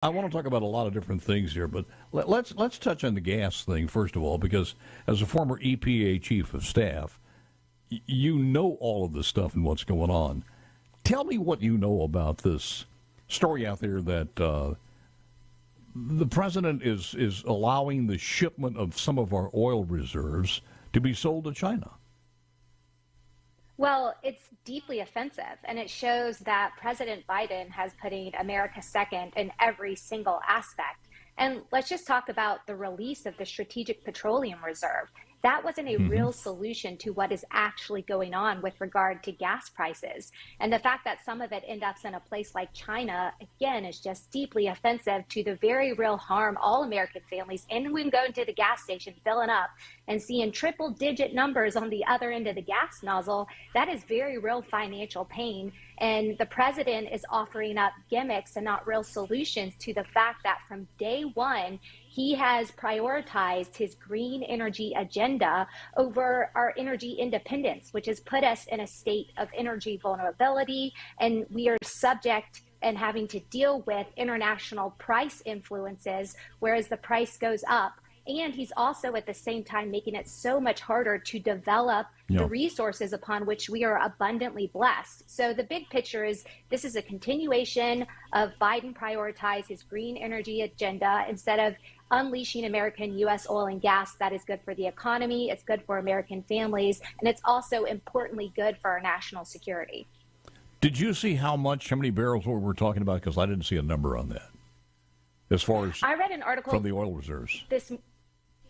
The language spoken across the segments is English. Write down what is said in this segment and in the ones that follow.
I want to talk about a lot of different things here, but let's touch on the gas thing first of all, because as a former EPA chief of staff, you know all of this stuff and what's going on. Tell me what you know about this story out there that the president is allowing the shipment of some of our oil reserves to be sold to China. Well, it's deeply offensive, and it shows that President Biden has putting America second in every single aspect. And let's just talk about the release of the Strategic Petroleum Reserve. That wasn't a real solution to what is actually going on with regard to gas prices. And the fact that some of it ends up in a place like China, again, is just deeply offensive to the very real harm all American families, and when going to the gas station, filling up and seeing triple digit numbers on the other end of the gas nozzle, that is very real financial pain. And the president is offering up gimmicks and not real solutions to the fact that from day one, he has prioritized his green energy agenda over our energy independence, which has put us in a state of energy vulnerability. And we are subject and having to deal with international price influences, whereas the price goes up. And he's also at the same time making it so much harder to develop the resources upon which we are abundantly blessed. So the big picture is this is a continuation of Biden prioritize his green energy agenda instead of unleashing American U.S. oil and gas. That is good for the economy. It's good for American families. And it's also importantly good for our national security. Did you see how many barrels we're talking about? Because I didn't see a number on that. As far as I read an article from the oil reserves.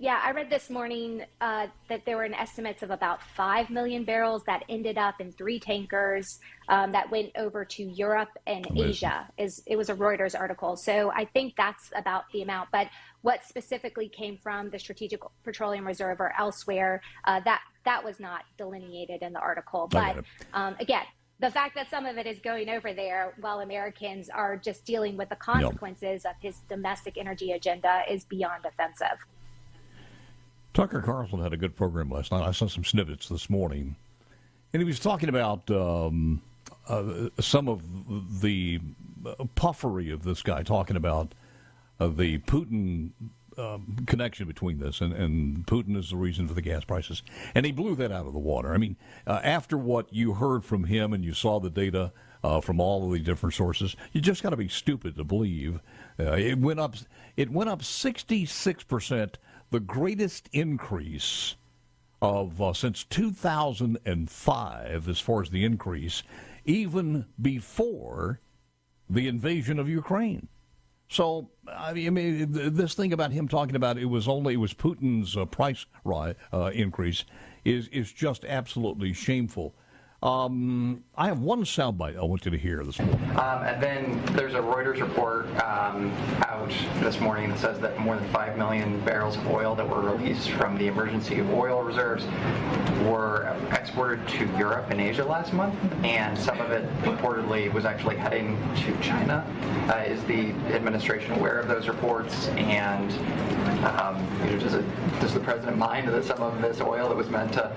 I read this morning that there were estimates of about 5 million barrels that ended up in 3 tankers that went over to Europe and Asia. It was a Reuters article. So I think that's about the amount. But what specifically came from the Strategic Petroleum Reserve or elsewhere, that was not delineated in the article. But again, the fact that some of it is going over there while Americans are just dealing with the consequences of his domestic energy agenda is beyond offensive. Tucker Carlson had a good program last night. I saw some snippets this morning, and he was talking about some of the puffery of this guy, talking about the Putin connection between this, and Putin is the reason for the gas prices. And he blew that out of the water. I mean, after what you heard from him and you saw the data from all of the different sources, you just got to be stupid to believe. It went up 66%. The greatest increase of since 2005 as far as the increase, even before the invasion of Ukraine. So, I mean, this thing about him talking about it was Putin's price increase is just absolutely shameful. I have one soundbite I want you to hear this morning. And then there's a Reuters report out this morning that says that more than 5 million barrels of oil that were released from the emergency oil reserves were exported to Europe and Asia last month, and some of it reportedly was actually heading to China. Is the administration aware of those reports? And does the president mind that some of this oil that was meant to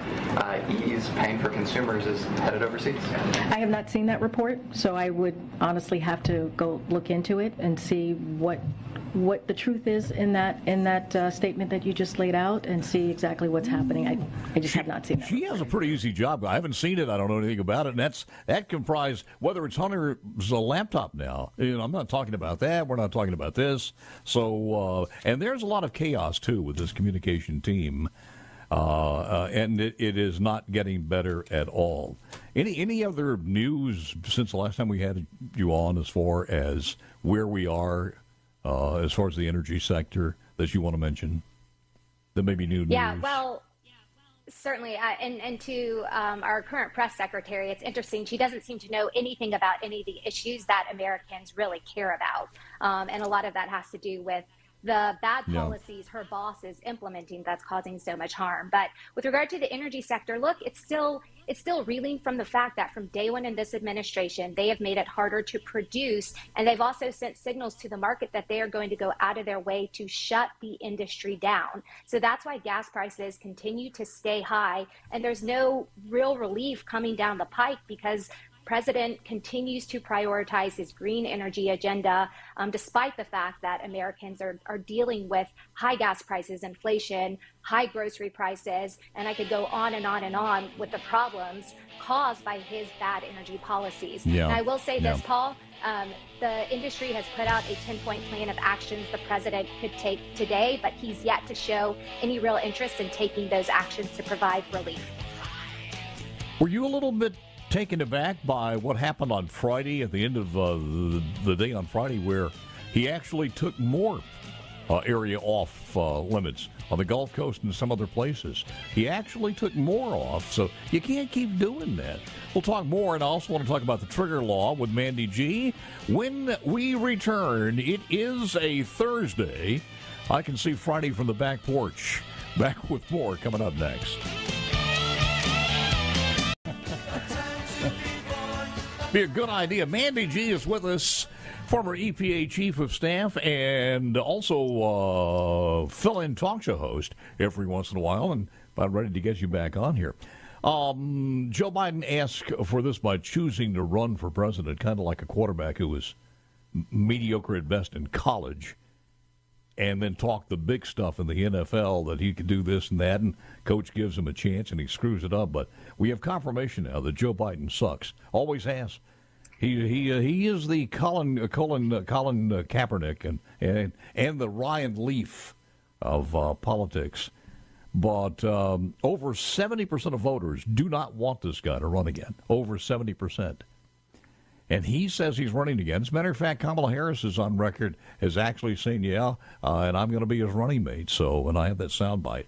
ease pain for consumers is headed overseas? I have not seen that report, so I would honestly have to go look into it and see what the truth is in that statement that you just laid out, and see exactly what's happening. I just have not seen that. She has a pretty easy job. I haven't seen it. I don't know anything about it. And that comprised, whether it's Hunter's laptop now. I'm not talking about that. We're not talking about this. So, and there's a lot of chaos too with this communication team. And it is not getting better at all. Any other news since the last time we had you on as far as where we are, as far as the energy sector that you want to mention? That may be new news. Yeah, well, certainly. And to our current press secretary, it's interesting. She doesn't seem to know anything about any of the issues that Americans really care about. And a lot of that has to do with the bad policies her boss is implementing that's causing so much harm. But with regard to the energy sector, look, it's still reeling from the fact that from day one in this administration, they have made it harder to produce, and they've also sent signals to the market that they are going to go out of their way to shut the industry down. So that's why gas prices continue to stay high, and there's no real relief coming down the pike because President continues to prioritize his green energy agenda, despite the fact that Americans are dealing with high gas prices, inflation, high grocery prices, and I could go on and on and on with the problems caused by his bad energy policies. Yeah. And I will say this, Paul, the industry has put out a 10-point plan of actions the president could take today, but he's yet to show any real interest in taking those actions to provide relief. Were you a little bit taken aback by what happened on Friday, at the end of the day on Friday, where he actually took more area off limits on the Gulf Coast and some other places? He actually took more off, so you can't keep doing that. We'll talk more, and I also want to talk about the trigger law with Mandy G. When we return, it is a Thursday. I can see Friday from the back porch. Back with more coming up next. Be a good idea. Mandy G is with us, former EPA chief of staff, and also fill-in talk show host every once in a while, and about ready to get you back on here. Joe Biden asked for this by choosing to run for president, kind of like a quarterback who was mediocre at best in college, and then talk the big stuff in the NFL that he could do this and that, and coach gives him a chance and he screws it up. But we have confirmation now that Joe Biden sucks. Always has. He is the Colin Kaepernick and the Ryan Leaf of politics. But over 70% of voters do not want this guy to run again. Over 70%. And he says he's running again. As a matter of fact, Kamala Harris is on record as actually saying, and I'm going to be his running mate. So, and I have that soundbite.